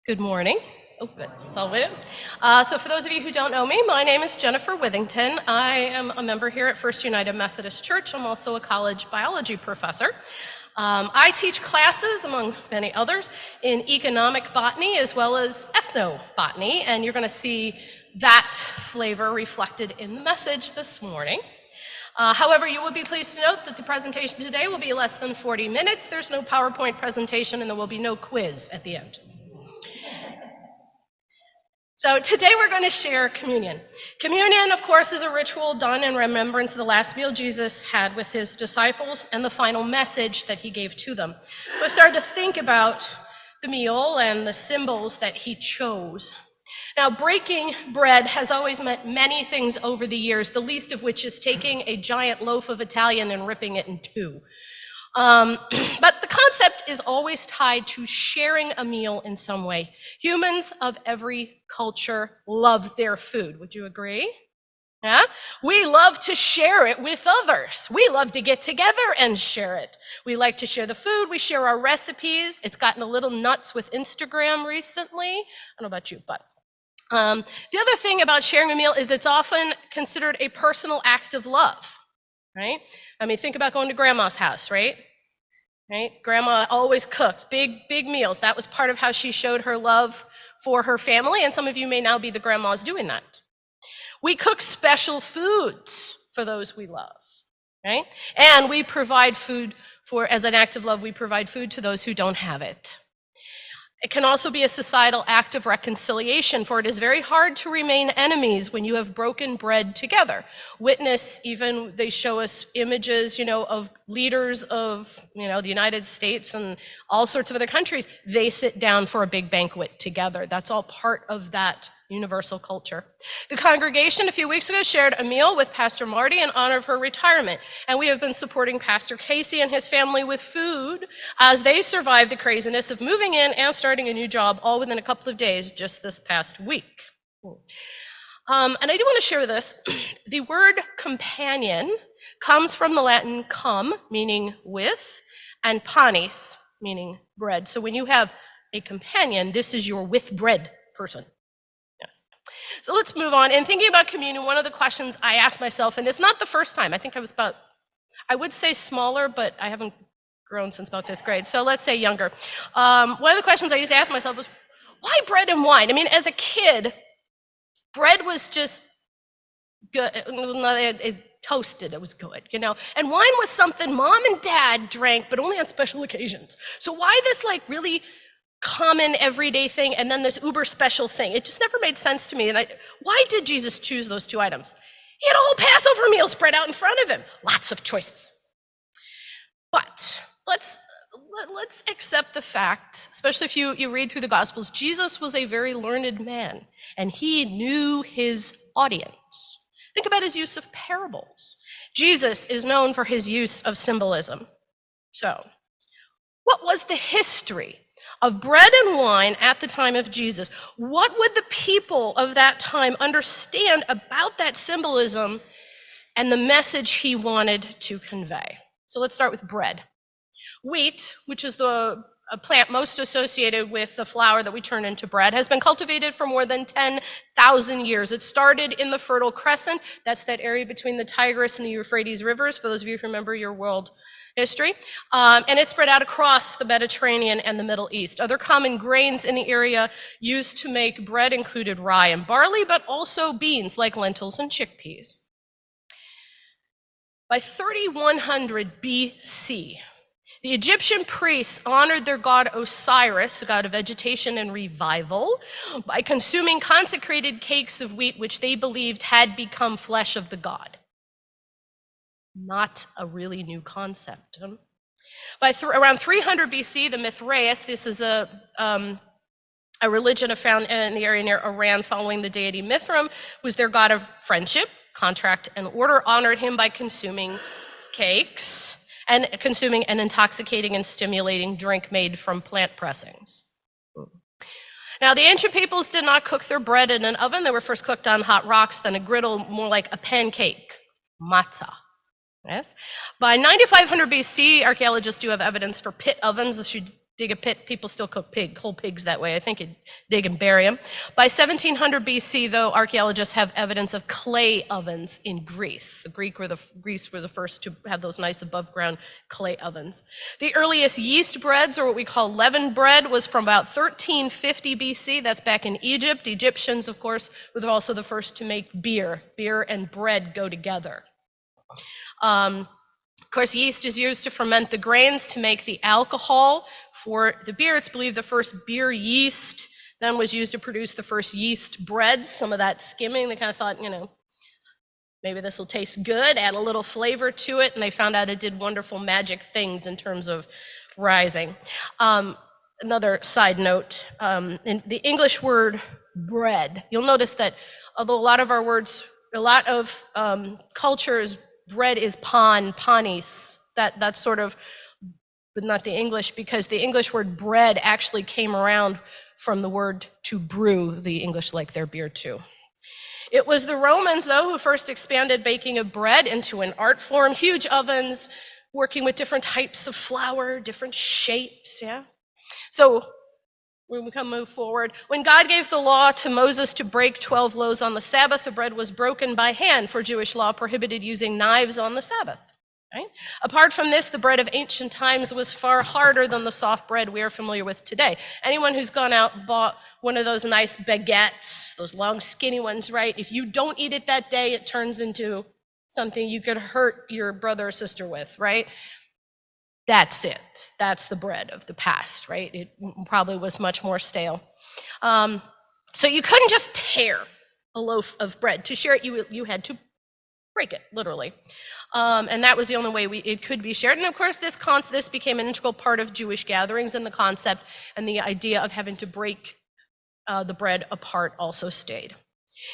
Good morning. Oh, good. So for those of you who don't know me, my name is Jennifer Withington. I am a member here at First United Methodist Church. I'm also a college biology professor. I teach classes, among many others, in economic botany as well as ethnobotany, and you're going to see that flavor reflected in the message this morning. However, you will be pleased to note that the presentation today will be less than 40 minutes. There's no PowerPoint presentation, and there will be no quiz at the end. So today we're going to share communion. Communion, of course, is a ritual done in remembrance of the last meal Jesus had with his disciples and the final message that he gave to them. So I started to think about the meal and the symbols that he chose. Now, breaking bread has always meant many things over the years, the least of which is taking a giant loaf of Italian and ripping it in two. But the concept is always tied to sharing a meal in some way. Humans of every culture love their food. Would you agree? Yeah? We love to share it with others. We love to get together and share it. We like to share the food. We share our recipes. It's gotten a little nuts with Instagram recently. I don't know about you, but the other thing about sharing a meal is it's often considered a personal act of love. Right? I mean, think about going to grandma's house, right? Right? Grandma always cooked big meals. That was part of how she showed her love for her family, and some of you may now be the grandmas doing that. We cook special foods for those we love, right? And we provide food as an act of love, we provide food to those who don't have it. It can also be a societal act of reconciliation, for it is very hard to remain enemies when you have broken bread together. Witness, even they show us images, of leaders of, the United States and all sorts of other countries. They sit down for a big banquet together. That's all part of that universal culture. The congregation a few weeks ago shared a meal with Pastor Marty in honor of her retirement, and we have been supporting Pastor Casey and his family with food as they survive the craziness of moving in and starting a new job all within a couple of days just this past week. And I do want to share this. The word companion comes from the Latin cum, meaning with, and panis, meaning bread. So when you have a companion, this is your with bread person. Yes. So let's move on. In thinking about communion, one of the questions I asked myself, and it's not the first time, I think I would say smaller, but I haven't grown since about 5th grade, so let's say younger. One of the questions I used to ask myself was, why bread and wine? I mean, as a kid, bread was just good. It toasted, it was good, and wine was something mom and dad drank, but only on special occasions. So why this really common everyday thing and then this uber special thing? It just never made sense to me. And why did Jesus choose those two items? He had a whole Passover meal spread out in front of him. Lots of choices. But let's accept the fact, especially if you read through the Gospels, Jesus was a very learned man, and he knew his audience. Think about his use of parables. Jesus is known for his use of symbolism. So, what was the history of bread and wine at the time of Jesus? What would the people of that time understand about that symbolism and the message he wanted to convey? So let's start with bread. Wheat, which is a plant most associated with the flour that we turn into bread, has been cultivated for more than 10,000 years. It started in the Fertile Crescent. That's that area between the Tigris and the Euphrates rivers, for those of you who remember your world history, and it spread out across the Mediterranean and the Middle East. Other common grains in the area used to make bread included rye and barley, but also beans like lentils and chickpeas. By 3100 BC, the Egyptian priests honored their god Osiris, the god of vegetation and revival, by consuming consecrated cakes of wheat which they believed had become flesh of the god. Not a really new concept. By around 300 BC, the Mithraeus, this is a religion found in the area near Iran following the deity Mithram, was their god of friendship, contract, and order, honored him by consuming cakes and consuming an intoxicating and stimulating drink made from plant pressings. Now, the ancient peoples did not cook their bread in an oven. They were first cooked on hot rocks, then a griddle, more like a pancake, matzah. Yes. By 9500 BC, archaeologists do have evidence for pit ovens. If you dig a pit, people still cook whole pigs that way. I think you'd dig and bury them. By 1700 BC, though, archaeologists have evidence of clay ovens in Greece. Greece were the first to have those nice above ground clay ovens. The earliest yeast breads, or what we call leavened bread, was from about 1350 BC. That's back in Egypt. Egyptians, of course, were also the first to make beer. Beer and bread go together. Of course, yeast is used to ferment the grains to make the alcohol for the beer. It's believed the first beer yeast then was used to produce the first yeast breads. Some of that skimming, they kind of thought, maybe this will taste good, add a little flavor to it, and they found out it did wonderful magic things in terms of rising. Another side note, in the English word bread, you'll notice that although a lot of cultures, bread is panis, that's sort of, but not the English, because the English word bread actually came around from the word to brew. The English like their beer too. It was the Romans, though, who first expanded baking of bread into an art form, huge ovens, working with different types of flour, different shapes, yeah? So when we move forward, when God gave the law to Moses to break 12 loaves on the Sabbath, the bread was broken by hand, for Jewish law prohibited using knives on the Sabbath. Right? Apart from this, the bread of ancient times was far harder than the soft bread we are familiar with today. Anyone who's gone out and bought one of those nice baguettes, those long skinny ones, right? If you don't eat it that day, it turns into something you could hurt your brother or sister with, right? That's it. That's the bread of the past, right? It probably was much more stale. So you couldn't just tear a loaf of bread. To share it, you had to break it, literally. And that was the only way it could be shared. And of course, this became an integral part of Jewish gatherings, and the concept and the idea of having to break the bread apart also stayed.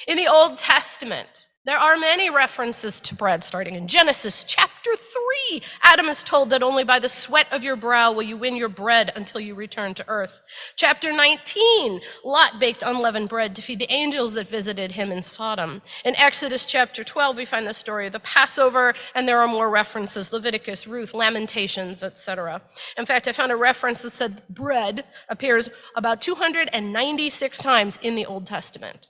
In the Old Testament, there are many references to bread, starting in Genesis chapter 3. Adam is told that only by the sweat of your brow will you win your bread until you return to earth. Chapter 19, Lot baked unleavened bread to feed the angels that visited him in Sodom. In Exodus chapter 12, we find the story of the Passover, and there are more references, Leviticus, Ruth, Lamentations, etc. In fact, I found a reference that said bread appears about 296 times in the Old Testament,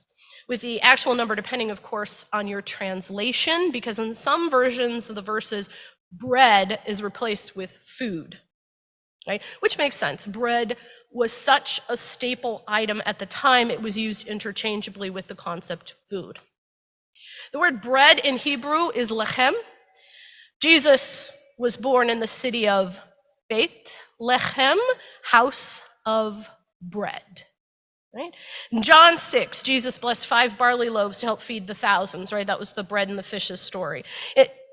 with the actual number depending, of course, on your translation, because in some versions of the verses, bread is replaced with food, right? Which makes sense. Bread was such a staple item at the time, it was used interchangeably with the concept food. The word bread in Hebrew is lechem. Jesus was born in the city of Beit Lechem, house of bread. Right? In John 6, Jesus blessed 5 barley loaves to help feed the thousands, right? That was the bread and the fishes story.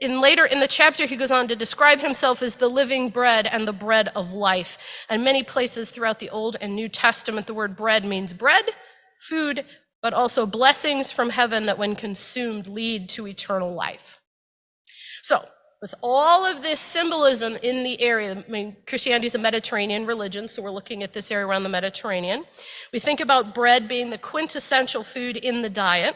Later in the chapter, he goes on to describe himself as the living bread and the bread of life. And many places throughout the Old and New Testament, the word bread means bread, food, but also blessings from heaven that when consumed lead to eternal life. So, with all of this symbolism in the area, Christianity is a Mediterranean religion, so we're looking at this area around the Mediterranean. We think about bread being the quintessential food in the diet.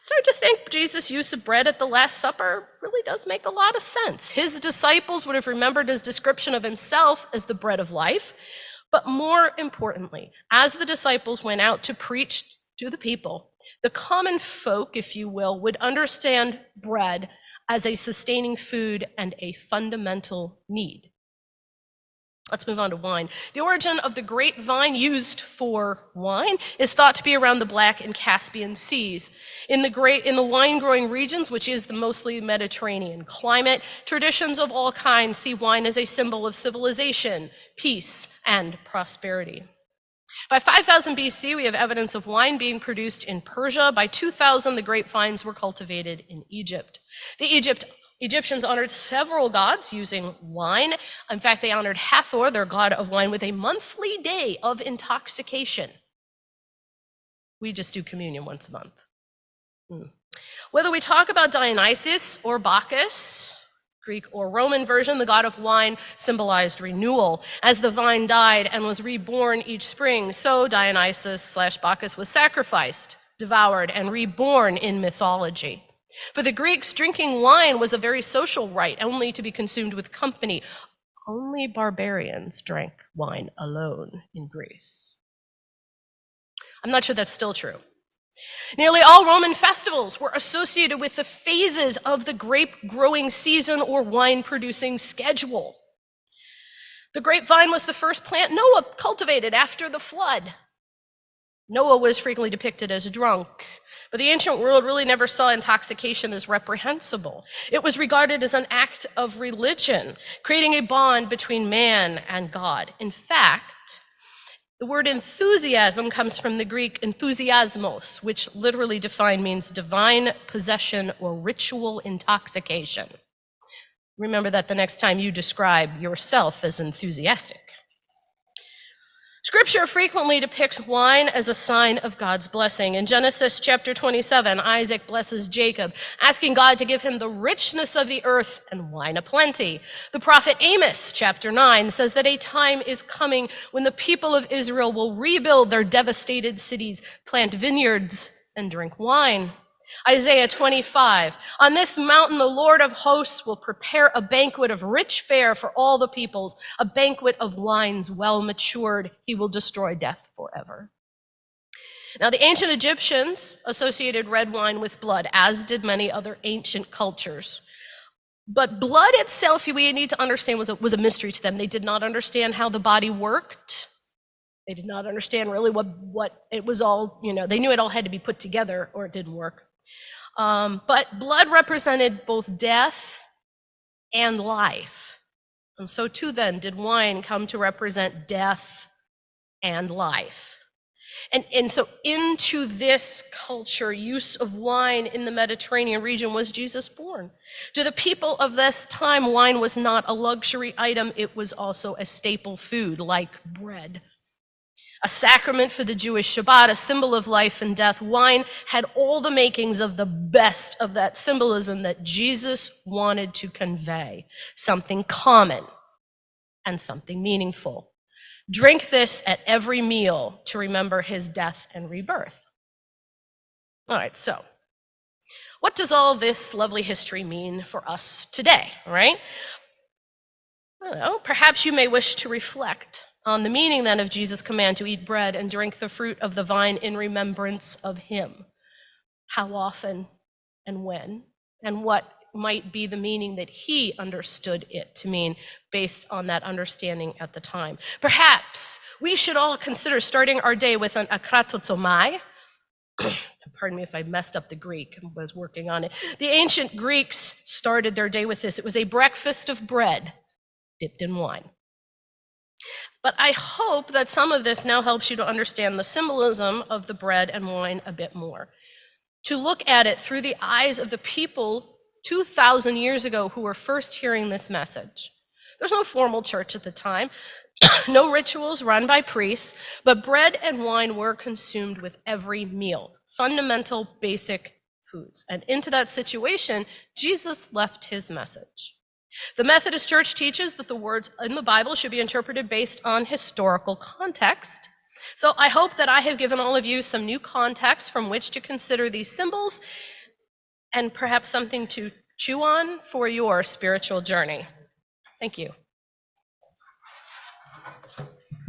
Start to think Jesus' use of bread at the Last Supper really does make a lot of sense. His disciples would have remembered his description of himself as the bread of life, but more importantly, as the disciples went out to preach to the people, the common folk, if you will, would understand bread as a sustaining food and a fundamental need. Let's move on to wine. The origin of the grapevine used for wine is thought to be around the Black and Caspian Seas. In the wine-growing regions, which is the mostly Mediterranean climate, traditions of all kinds see wine as a symbol of civilization, peace, and prosperity. By 5000 BC, we have evidence of wine being produced in Persia. By 2000, the grapevines were cultivated in Egypt. The Egyptians honored several gods using wine. In fact, they honored Hathor, their god of wine, with a monthly day of intoxication. We just do communion once a month. Whether we talk about Dionysus or Bacchus, Greek or Roman version, the god of wine symbolized renewal. As the vine died and was reborn each spring, so Dionysus/Bacchus was sacrificed, devoured, and reborn in mythology. For the Greeks, drinking wine was a very social rite, only to be consumed with company, only barbarians drank wine alone in Greece. I'm not sure that's still true. Nearly all Roman festivals were associated with the phases of the grape growing season or wine producing schedule. The grapevine was the first plant Noah cultivated after the flood. Noah was frequently depicted as drunk, but the ancient world really never saw intoxication as reprehensible. It was regarded as an act of religion, creating a bond between man and God. In fact, the word enthusiasm comes from the Greek enthusiasmos, which literally defined means divine possession or ritual intoxication. Remember that the next time you describe yourself as enthusiastic. Scripture frequently depicts wine as a sign of God's blessing. In Genesis chapter 27, Isaac blesses Jacob, asking God to give him the richness of the earth and wine aplenty. The prophet Amos chapter 9 says that a time is coming when the people of Israel will rebuild their devastated cities, plant vineyards, and drink wine. Isaiah 25, on this mountain the Lord of hosts will prepare a banquet of rich fare for all the peoples, a banquet of wines well matured. He will destroy death forever. Now the ancient Egyptians associated red wine with blood, as did many other ancient cultures. But blood itself, we need to understand, was a mystery to them. They did not understand how the body worked. They did not understand really what it was all, they knew it all had to be put together or it didn't work. But blood represented both death and life. And so too then did wine come to represent death and life. And so into this culture, use of wine in the Mediterranean region was Jesus born. To the people of this time, wine was not a luxury item, it was also a staple food like bread. A sacrament for the Jewish Shabbat, a symbol of life and death. Wine had all the makings of the best of that symbolism that Jesus wanted to convey. Something common and something meaningful. Drink this at every meal to remember his death and rebirth. All right, so what does all this lovely history mean for us today, right? I don't know, perhaps you may wish to reflect on the meaning then of Jesus' command to eat bread and drink the fruit of the vine in remembrance of him. How often and when, and what might be the meaning that he understood it to mean based on that understanding at the time. Perhaps we should all consider starting our day with an akratotsomai. Pardon me if I messed up the Greek, I was working on it. The ancient Greeks started their day with this. It was a breakfast of bread dipped in wine. But I hope that some of this now helps you to understand the symbolism of the bread and wine a bit more. To look at it through the eyes of the people 2,000 years ago who were first hearing this message. There's no formal church at the time, no rituals run by priests, but bread and wine were consumed with every meal, fundamental, basic foods. And into that situation, Jesus left his message. The Methodist Church teaches that the words in the Bible should be interpreted based on historical context. So I hope that I have given all of you some new context from which to consider these symbols and perhaps something to chew on for your spiritual journey. Thank you.